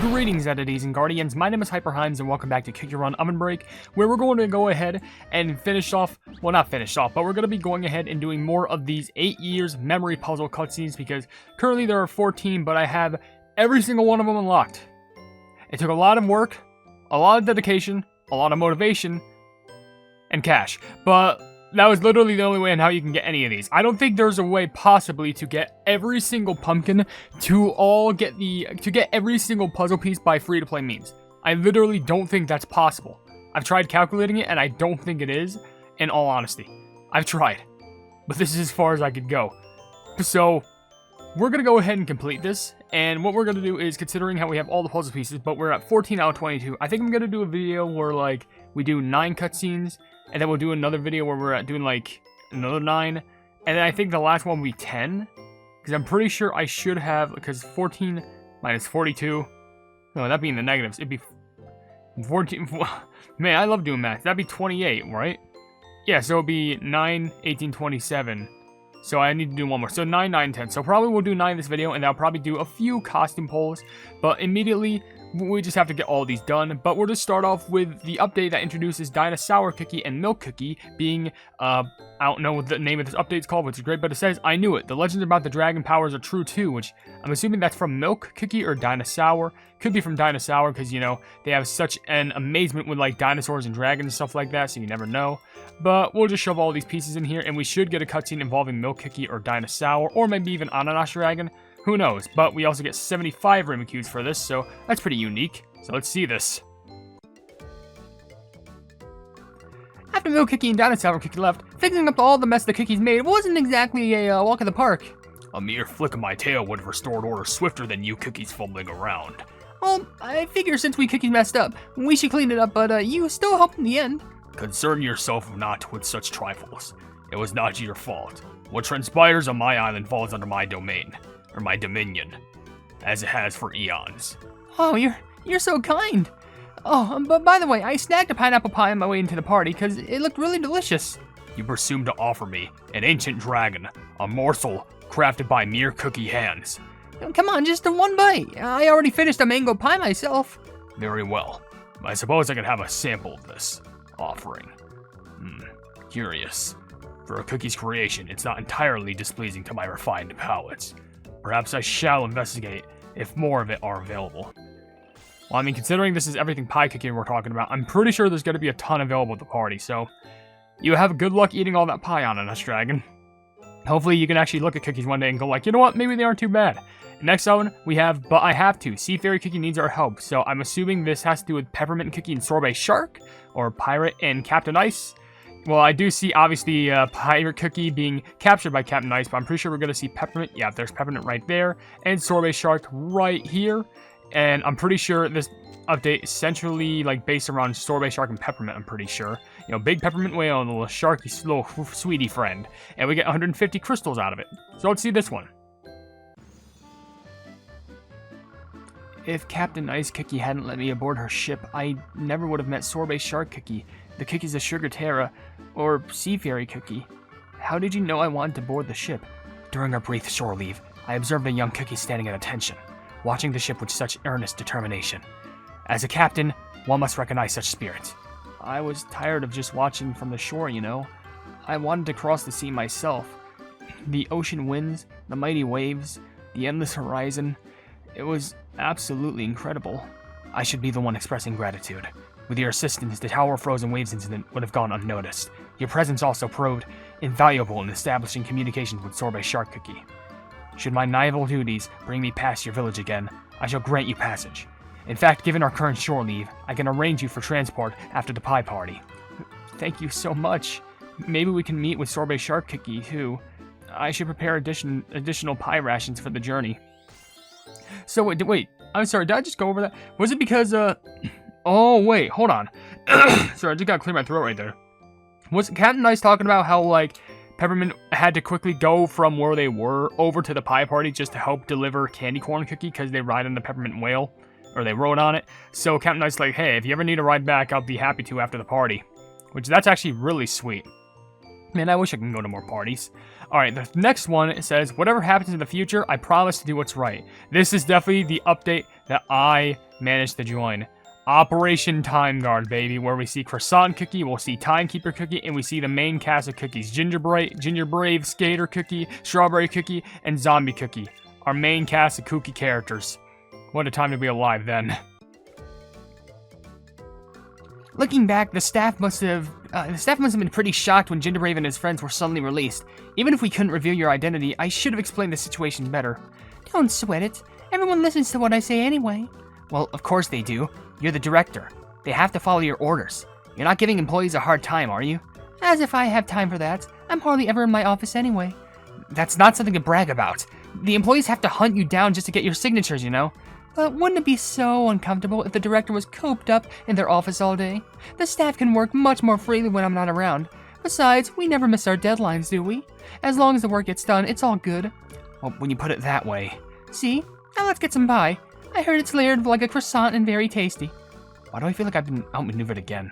Greetings, entities and guardians. My name is HyperHimes, and welcome back to Kick Your Run OvenBreak, where we're going to go ahead and finish off, well, not finish off, but we're going to be going ahead and doing more of these 8 years memory puzzle cutscenes, because currently there are 14, but I have every single one of them unlocked. It took a lot of work, a lot of dedication, a lot of motivation, and cash, but that was literally the only way on how you can get any of these. I don't think there's a way possibly to get every single pumpkin to get every single puzzle piece by free-to-play means. I literally don't think that's possible. I've tried calculating it, and I don't think it is, in all honesty. I've tried, but this is as far as I could go. So, we're going to go ahead and complete this, and what we're going to do is, considering how we have all the puzzle pieces, but we're at 14 out of 22, I think I'm going to do a video where, like, we do 9 cutscenes, and then we'll do another video where we're doing, like, another 9. And then I think the last one will be 10. Because I'm pretty sure I should have, because 14 minus 42. No, that'd be in the negatives. It'd be 14. Man, I love doing math. That'd be 28, right? Yeah, so it'd be 9, 18, 27. So I need to do one more. So 9, 9, 10. So probably we'll do 9 in this video, and I'll probably do a few costume polls. But immediately, we just have to get all these done, but we'll just start off with the update that introduces Dinosaur Cookie and Milk Cookie being, I don't know what the name of this update's called, which is great, but it says, I knew it. The legends about the dragon powers are true too, which I'm assuming that's from Milk Cookie or Dinosaur. Could be from Dinosaur, because, you know, they have such an amazement with, like, dinosaurs and dragons and stuff like that, so you never know. But we'll just shove all these pieces in here, and we should get a cutscene involving Milk Cookie or Dinosaur, or maybe even Ananas Dragon. Who knows, but we also get 75 Rimikus for this, so that's pretty unique. So let's see this. After Milk Cookie and Dinosaur Cookie left, fixing up all the mess the cookies made wasn't exactly a walk in the park. A mere flick of my tail would have restored order swifter than you cookies fumbling around. Well, I figure since we cookies messed up, we should clean it up, but you still helped in the end. Concern yourself not with such trifles. It was not your fault. What transpires on my island falls under my domain. Or my dominion, as it has for eons. Oh, you're so kind. Oh, but by the way, I snagged a pineapple pie on my way into the party because it looked really delicious. You presume to offer me, an ancient dragon, a morsel crafted by mere cookie hands. Come on, just a one bite. I already finished a mango pie myself. Very well. I suppose I could have a sample of this offering. Curious. For a cookie's creation, it's not entirely displeasing to my refined palates. Perhaps I shall investigate if more of it are available. Well, I mean, considering this is everything pie cookie we're talking about, I'm pretty sure there's going to be a ton available at the party, so you have good luck eating all that pie, Ananas Dragon. Hopefully you can actually look at cookies one day and go like, you know what, maybe they aren't too bad. Next one, we have But I Have To. Sea Fairy Cookie needs our help, so I'm assuming this has to do with Peppermint Cookie and Sorbet Shark, or Pirate and Captain Ice. Well, I do see, obviously, Pirate Cookie being captured by Captain Ice, but I'm pretty sure we're going to see Peppermint. Yeah, there's Peppermint right there, and Sorbet Shark right here. And I'm pretty sure this update is centrally, like, based around Sorbet Shark and Peppermint, I'm pretty sure. You know, big Peppermint whale and a little sharky, little sweetie friend. And we get 150 crystals out of it. So let's see this one. If Captain Ice Cookie hadn't let me aboard her ship, I never would have met Sorbet Shark Cookie, the cookies of Sugar Terra, or Sea Fairy Cookie. How did you know I wanted to board the ship? During our brief shore leave, I observed a young cookie standing at attention, watching the ship with such earnest determination. As a captain, one must recognize such spirits. I was tired of just watching from the shore, you know. I wanted to cross the sea myself. The ocean winds, the mighty waves, the endless horizon. It was absolutely incredible. I should be the one expressing gratitude. With your assistance, the Tower of Frozen Waves incident would have gone unnoticed. Your presence also proved invaluable in establishing communications with Sorbet Shark Cookie. Should my naval duties bring me past your village again, I shall grant you passage. In fact, given our current shore leave, I can arrange you for transport after the pie party. Thank you so much. Maybe we can meet with Sorbet Shark Cookie, too. I should prepare additional pie rations for the journey. So, wait, I'm sorry, did I just go over that? Was it because, Oh, wait, hold on. Sorry, I just gotta clear my throat right there. Was Captain Ice talking about how, like, Peppermint had to quickly go from where they were over to the pie party just to help deliver Candy Corn Cookie because they ride on the Peppermint Whale? Or they rode on it? So Captain Ice's like, hey, if you ever need a ride back, I'll be happy to after the party. Which, that's actually really sweet. Man, I wish I could go to more parties. Alright, the next one, it says, whatever happens in the future, I promise to do what's right. This is definitely the update that I managed to join. Operation Timeguard, baby, where we see Croissant Cookie, we'll see Timekeeper Cookie, and we see the main cast of cookies. Ginger Brave, Skater Cookie, Strawberry Cookie, and Zombie Cookie. Our main cast of cookie characters. What a time to be alive then. Looking back, the staff must have been pretty shocked when Ginger Brave and his friends were suddenly released. Even if we couldn't reveal your identity, I should have explained the situation better. Don't sweat it. Everyone listens to what I say anyway. Well, of course they do. You're the director. They have to follow your orders. You're not giving employees a hard time, are you? As if I have time for that. I'm hardly ever in my office anyway. That's not something to brag about. The employees have to hunt you down just to get your signatures, you know? But wouldn't it be so uncomfortable if the director was cooped up in their office all day? The staff can work much more freely when I'm not around. Besides, we never miss our deadlines, do we? As long as the work gets done, it's all good. Well, when you put it that way. See? Now let's get some pie. I heard it's layered like a croissant and very tasty. Why do I feel like I've been outmaneuvered again?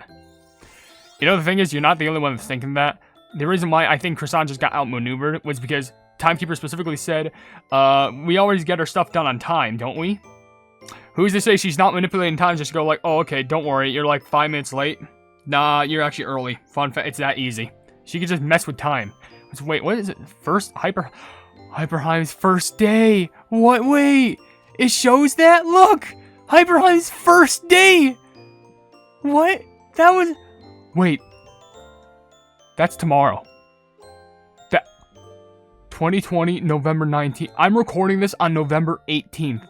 You know, the thing is, you're not the only one that's thinking that. The reason why I think Croissant just got outmaneuvered was because Timekeeper specifically said, we always get our stuff done on time, don't we? Who's to say she's not manipulating time just to go like, oh, okay, don't worry, you're like 5 minutes late? Nah, you're actually early. Fun fact, it's that easy. She could just mess with time. Wait, what is it? HyperHimes first day. What? Wait. It shows that? Look! HyperHimes first day! What? That was... Wait. That's tomorrow. That... 2020, November 19th. I'm recording this on November 18th.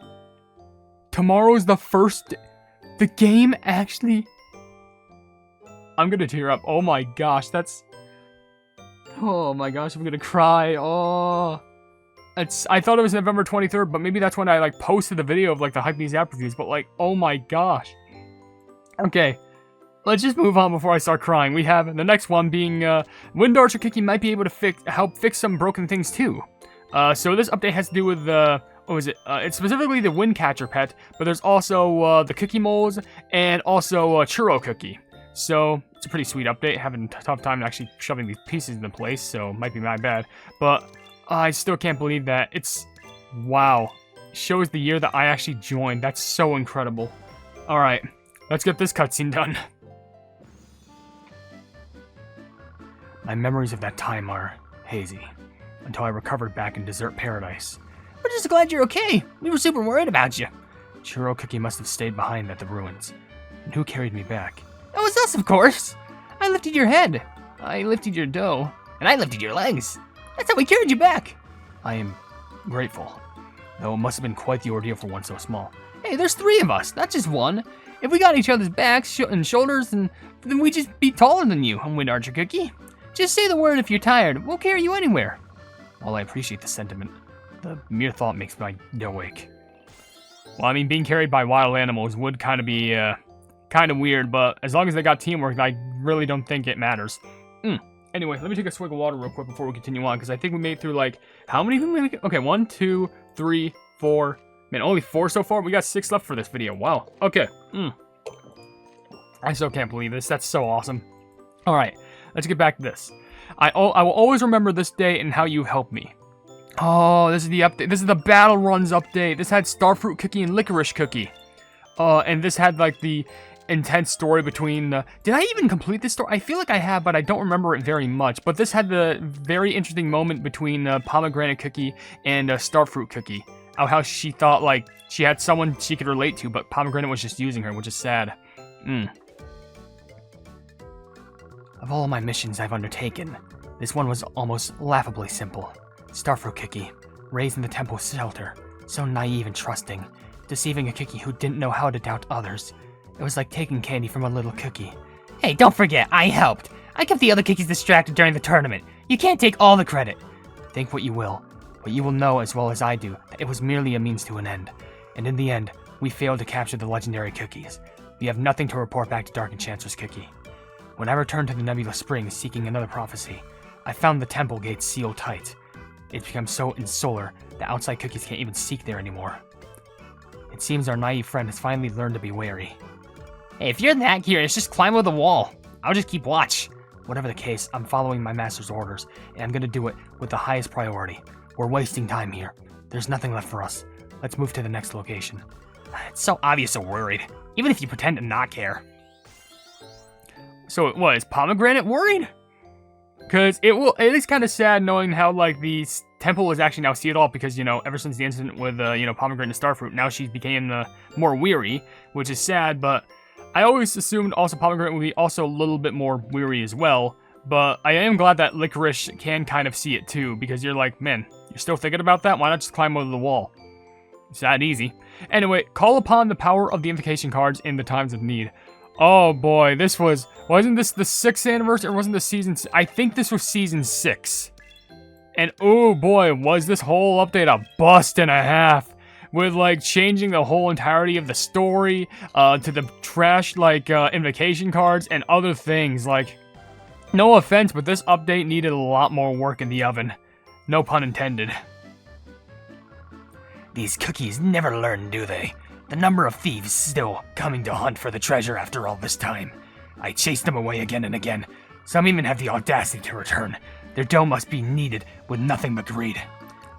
Tomorrow's the first... The game actually... I'm gonna tear up. Oh my gosh, that's... Oh my gosh, I'm gonna cry. Oh... I thought it was November 23rd, but maybe that's when I, like, posted the video of, like, the Hypenese app reviews, but, like, oh my gosh. Okay, let's just move on before I start crying. We have the next one being, Wind Archer Cookie might be able to help fix some broken things, too. So this update has to do with, what was it? It's specifically the Wind Catcher pet, but there's also, the Cookie Moles, and also, Churro Cookie. So, it's a pretty sweet update. Having a tough time actually shoving these pieces into place, so it might be my bad. But... I still can't believe that. It's... Wow. It shows the year that I actually joined. That's so incredible. Alright. Let's get this cutscene done. My memories of that time are hazy. Until I recovered back in Desert Paradise. We're just glad you're okay. We were super worried about you. Churro Cookie must have stayed behind at the ruins. And who carried me back? It was us, of course. I lifted your head. I lifted your dough. And I lifted your legs. That's how we carried you back. I am grateful, though it must have been quite the ordeal for one so small. Hey, there's 3 of us, not just one. If we got each other's backs and shoulders, then we'd just be taller than you, Wind Archer Cookie. Just say the word if you're tired. We'll carry you anywhere. While I appreciate the sentiment, the mere thought makes my awake. Well, I mean, being carried by wild animals would kind of be kind of weird, but as long as they got teamwork, I really don't think it matters. Anyway, let me take a swig of water real quick before we continue on, because I think we made through, like, how many did we make? Okay, 1, 2, 3, 4. Man, only 4 so far? We got 6 left for this video. Wow. Okay. I still can't believe this. That's so awesome. Alright, let's get back to this. I will always remember this day and how you helped me. Oh, this is the update. This is the Battle Runs update. This had Starfruit Cookie and Licorice Cookie. And this had, like, the... intense story between did I even complete this story? I feel like I have, but I don't remember it very much. But this had the very interesting moment between Pomegranate Cookie and Starfruit Cookie. How she thought, like, she had someone she could relate to, but Pomegranate was just using her, which is sad. Of all my missions I've undertaken, this one was almost laughably simple. Starfruit Cookie, raised in the temple's shelter, so naive and trusting, deceiving a cookie who didn't know how to doubt others. It was like taking candy from a little cookie. Hey, don't forget, I helped. I kept the other cookies distracted during the tournament. You can't take all the credit. Think what you will, but you will know as well as I do that it was merely a means to an end. And in the end, we failed to capture the legendary cookies. We have nothing to report back to Dark Enchantress Cookie. When I returned to the Nebula Springs seeking another prophecy, I found the temple gates sealed tight. It's become so insular that outside cookies can't even seek there anymore. It seems our naive friend has finally learned to be wary. Hey, if you're that curious, just climb over the wall. I'll just keep watch. Whatever the case, I'm following my master's orders, and I'm gonna do it with the highest priority. We're wasting time here. There's nothing left for us. Let's move to the next location. It's so obvious you're worried, even if you pretend to not care. So what, is Pomegranate worried? Because it is kind of sad knowing how, like, the temple is actually now sealed off because, you know, ever since the incident with, Pomegranate and Starfruit, now she became more weary, which is sad, but I always assumed also Pomegranate would be also a little bit more weary as well, but I am glad that Licorice can kind of see it too, because you're like, man, you're still thinking about that? Why not just climb over the wall? It's that easy. Anyway, call upon the power of the invocation cards in the times of need. Oh boy, wasn't this the 6th anniversary, or wasn't this season, I think this was season 6. And oh boy, was this whole update a bust and a half, with like changing the whole entirety of the story, to the trash like invocation cards and other things. Like, no offense, but this update needed a lot more work in the oven. No pun intended. These cookies never learn, do they? The number of thieves still coming to hunt for the treasure after all this time. I chased them away again and again. Some even have the audacity to return. Their dough must be kneaded with nothing but greed.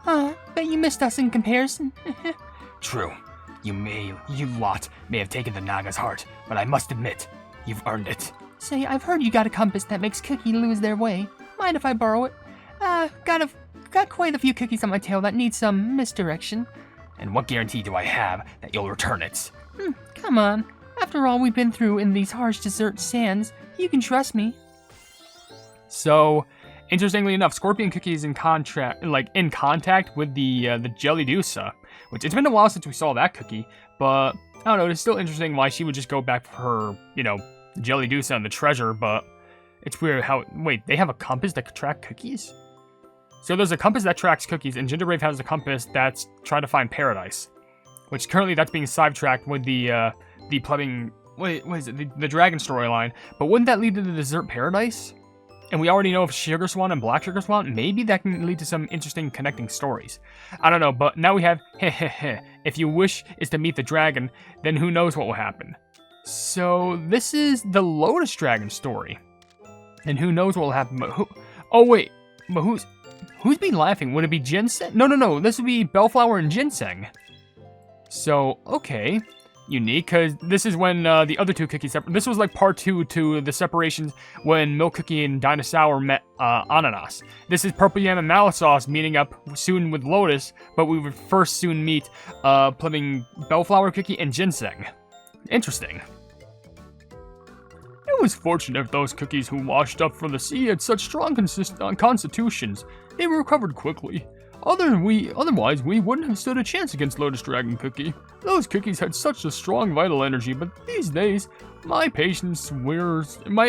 Bet you missed us in comparison. True. You lot may have taken the Naga's heart, but I must admit, you've earned it. Say, I've heard you got a compass that makes Cookie lose their way. Mind if I borrow it? Got quite a few cookies on my tail that need some misdirection. And what guarantee do I have that you'll return it? Come on. After all we've been through in these harsh desert sands, you can trust me. So, interestingly enough, Scorpion Cookie is in contact with the Jellydusa, which it's been a while since we saw that cookie, but I don't know, it's still interesting why she would just go back for her, Jellydusa and the treasure, but it's weird how, wait, they have a compass that could track cookies? So there's a compass that tracks cookies, and Gingerbrave has a compass that's trying to find paradise, which currently that's being sidetracked with the plumbing, what is it, the dragon storyline, but wouldn't that lead to the desert paradise? And we already know of Sugar Swan and Black Sugar Swan, maybe that can lead to some interesting connecting stories. I don't know, but now we have, if your wish is to meet the dragon, then who knows what will happen. So this is the Lotus Dragon story. And who knows what will happen, but who, oh wait, but who's been laughing? Would it be Ginseng? No, this would be Bellflower and Ginseng. So, okay. Unique, because this is when the other two cookies separate. This was like part 2 to the separations when Milk Cookie and Dinosaur met Ananas. This is Purple Yam and Malasauce meeting up soon with Lotus, but we would first soon meet putting Bellflower Cookie and Ginseng. Interesting. It was fortunate those cookies who washed up from the sea had such strong constitutions. They recovered quickly. Otherwise, we wouldn't have stood a chance against Lotus Dragon Cookie. Those cookies had such a strong vital energy, but these days, my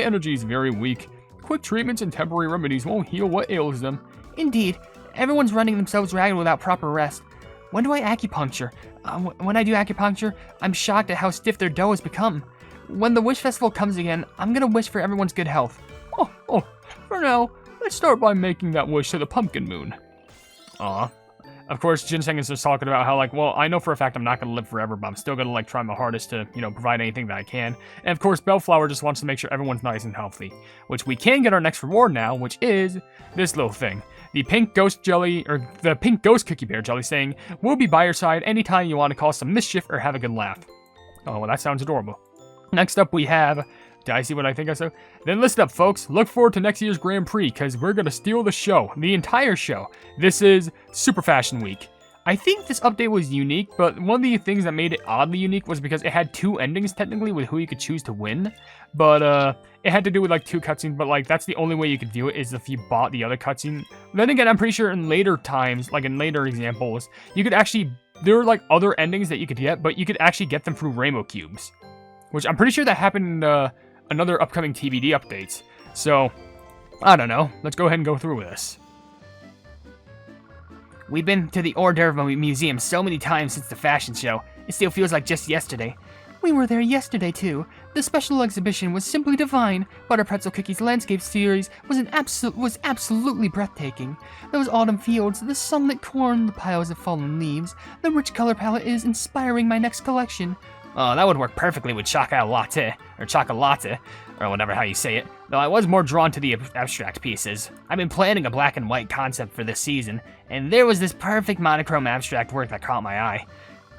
energy is very weak. Quick treatments and temporary remedies won't heal what ails them. Indeed, everyone's running themselves ragged without proper rest. When do I acupuncture? When I do acupuncture, I'm shocked at how stiff their dough has become. When the Wish Festival comes again, I'm gonna wish for everyone's good health. Oh, for now, let's start by making that wish to the Pumpkin Moon. Aw. Of course, Ginseng is just talking about how, like, well, I know for a fact I'm not going to live forever, but I'm still going to, like, try my hardest to, provide anything that I can. And, of course, Bellflower just wants to make sure everyone's nice and healthy, which we can get our next reward now, which is this little thing. The Pink Ghost Cookie Bear Jelly saying, we'll be by your side anytime you want to cause some mischief or have a good laugh. Oh, well, that sounds adorable. Next up, we have... Did I see what I think I saw? Then listen up, folks. Look forward to next year's Grand Prix, because we're going to steal the show. The entire show. This is Super Fashion Week. I think this update was unique, but one of the things that made it oddly unique was because it had 2 endings, technically, with who you could choose to win. But, it had to do with, like, 2 cutscenes, but, like, that's the only way you could view it, is if you bought the other cutscene. Then again, I'm pretty sure in later times, like in later examples, you could actually... There were, like, other endings that you could get, but you could actually get them through Rainbow Cubes. Which I'm pretty sure that happened in, another upcoming TBD updates. So, I don't know. Let's go ahead and go through with this. We've been to the Hors d'oeuvre museum so many times since the fashion show. It still feels like just yesterday. We were there yesterday too. The special exhibition was simply divine. Butter Pretzel Cookie's landscape series was absolutely breathtaking. Those autumn fields, the sunlit corn, the piles of fallen leaves. The rich color palette is inspiring my next collection. That would work perfectly with Shaka Latte. or chocolate, or whatever how you say it, though I was more drawn to the abstract pieces. I've been planning a black and white concept for this season, and there was this perfect monochrome abstract work that caught my eye.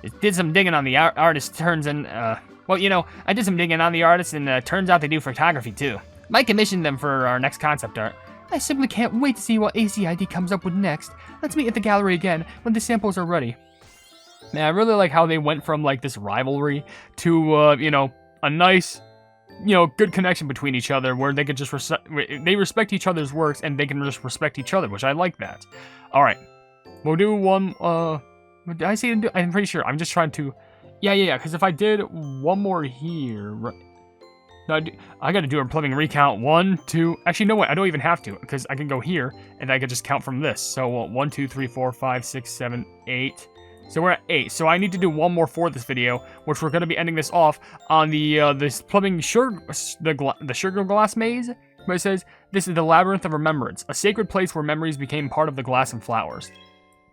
It did some digging on the artist, well, you know, I did some digging on the artist, and turns out they do photography too. Might commission them for our next concept art. I simply can't wait to see what ACID comes up with next. Let's meet at the gallery again when the samples are ready. Man, I really like how they went from, like, this rivalry to, you know, a nice, you know, good connection between each other where they could just, they respect each other's works and they can just respect each other, which I like that. Alright, we'll do one, did I say, I'm pretty sure, I'm just trying to, yeah, because if I did one more here, no, I gotta do a plumbing recount, 1, 2, actually, no, wait, I don't even have to, because I can go here, and I can just count from this, so, 1, 2, 3, 4, 5, 6, 7, 8, so we're at 8, so I need to do one more for this video, which we're going to be ending this off on the this plumbing the sugar glass maze, where it says, "This is the Labyrinth of Remembrance, a sacred place where memories became part of the glass and flowers."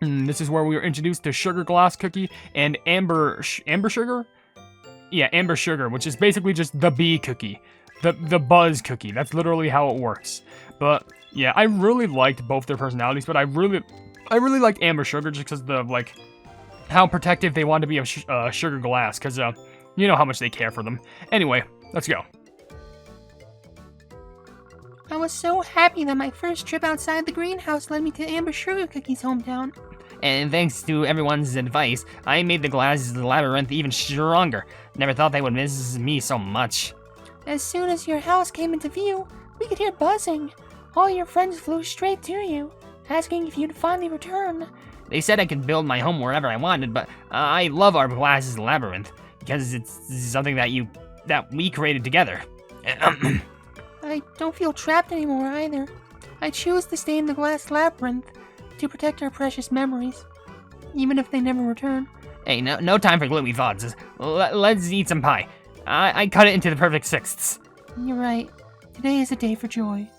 This is where we were introduced to Sugar Glass Cookie and Amber Sugar? Yeah, Amber Sugar, which is basically just the bee cookie, the buzz cookie. That's literally how it works. But yeah, I really liked both their personalities, but I really liked Amber Sugar just because the, like, how protective they want to be of Sugar Glass, because, you know how much they care for them. Anyway, let's go. I was so happy that my first trip outside the greenhouse led me to Amber Sugar Cookie's hometown. And thanks to everyone's advice, I made the glasses of the labyrinth even stronger. Never thought they would miss me so much. As soon as your house came into view, we could hear buzzing. All your friends flew straight to you, asking if you'd finally return. They said I could build my home wherever I wanted, but I love our glasses labyrinth because it's something that we created together. I don't feel trapped anymore either. I choose to stay in the glass labyrinth to protect our precious memories, even if they never return. Hey, no time for gloomy thoughts. Let's eat some pie. I cut it into the perfect sixths. You're right. Today is a day for joy.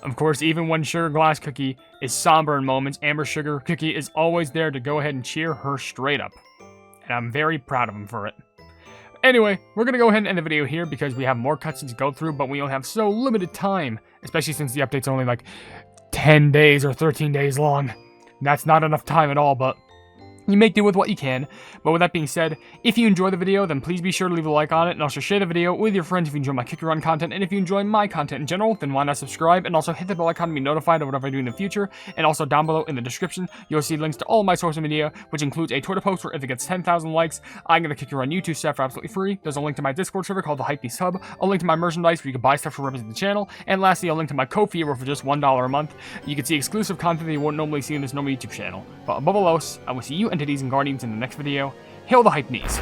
Of course, even when Sugar Glass Cookie is somber in moments, Amber Sugar Cookie is always there to go ahead and cheer her straight up. And I'm very proud of him for it. Anyway, we're going to go ahead and end the video here because we have more cutscenes to go through, but we only have so limited time, especially since the update's only like 10 days or 13 days long. That's not enough time at all, but you make do with what you can. But with that being said, if you enjoy the video, then please be sure to leave a like on it, and also share the video with your friends if you enjoy my Kick Your Run content. And if you enjoy my content in general, then why not subscribe, and also hit the bell icon to be notified of whatever I do in the future. And also down below in the description, you'll see links to all my social media, which includes a Twitter post where if it gets 10,000 likes, I'm going to Kick Your Run YouTube stuff for absolutely free. There's a link to my Discord server called the Hypenese Hub, a link to my merchandise where you can buy stuff for representing the channel, and lastly, a link to my Ko-fi where for just $1 a month, you can see exclusive content that you won't normally see in this normal YouTube channel. But above all else, I will see you entities and guardians in the next video. Hail the Hypenese!